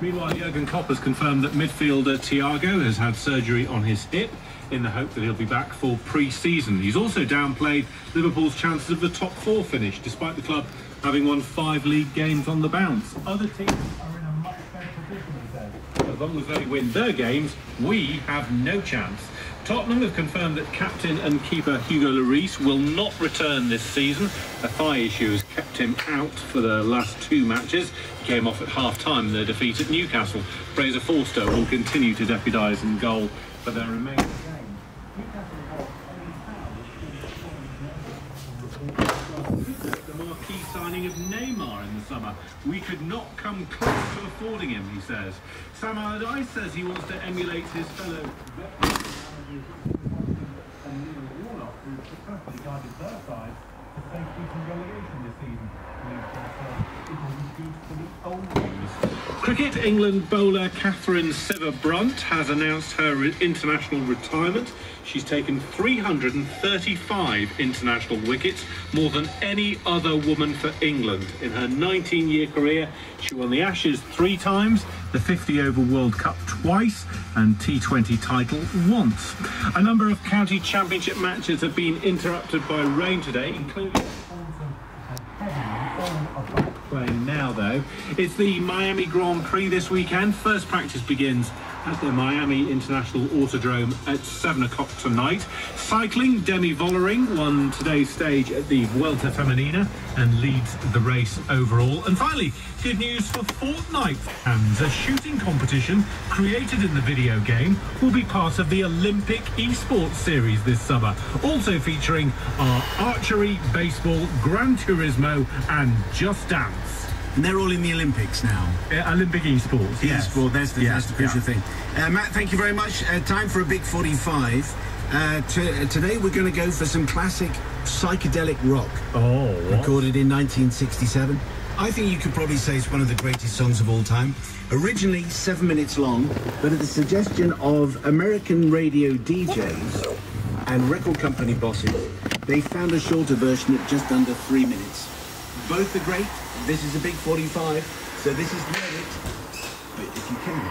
Meanwhile, Jurgen Klopp has confirmed that midfielder Thiago has had surgery on his hip in the hope that he'll be back for pre-season. He's also downplayed Liverpool's chances of the top four finish, despite the club having won 5 league games on the bounce. Other teams are in a much better position, he said. As long as they win their games, we have no chance. Tottenham have confirmed that captain and keeper Hugo Lloris will not return this season. A thigh issue has kept him out for the last 2 matches. He came off at half-time in their defeat at Newcastle. Fraser Forster will continue to deputise in goal for their remaining games. The marquee signing of Neymar in the summer. We could not come close to affording him, he says. Sam Allardyce says he wants to emulate his fellow veterans. And Neil Warnock, who successfully guided their side to safety from relegation this season. Cricket, England bowler Catherine Sciver-Brunt has announced her international retirement. She's taken 335 international wickets, more than any other woman for England. In her 19-year career, she won the Ashes 3 times, the 50-over World Cup twice, and T20 title once. A number of county championship matches have been interrupted by rain today, including playing now, though. It's the Miami Grand Prix this weekend. First practice begins at the Miami International Autodrome at 7 o'clock tonight. Cycling, Demi Vollering won today's stage at the Vuelta Femenina and leads the race overall. And finally, good news for Fortnite fans. A shooting competition created in the video game will be part of the Olympic esports series this summer, also featuring our archery, baseball, Gran Turismo and Just Dance. And they're all in the Olympics now. Olympic esports, yes. Esport, that's the crucial thing. Matt, thank you very much. Time for a big 45. Today we're going to go for some classic psychedelic rock. Oh, what? Recorded in 1967. I think you could probably say it's one of the greatest songs of all time. Originally 7 minutes long, but at the suggestion of American radio DJs and record company bosses, they found a shorter version at just under 3 minutes. Both are great. This is a big 45, so this is the edit. But if you can...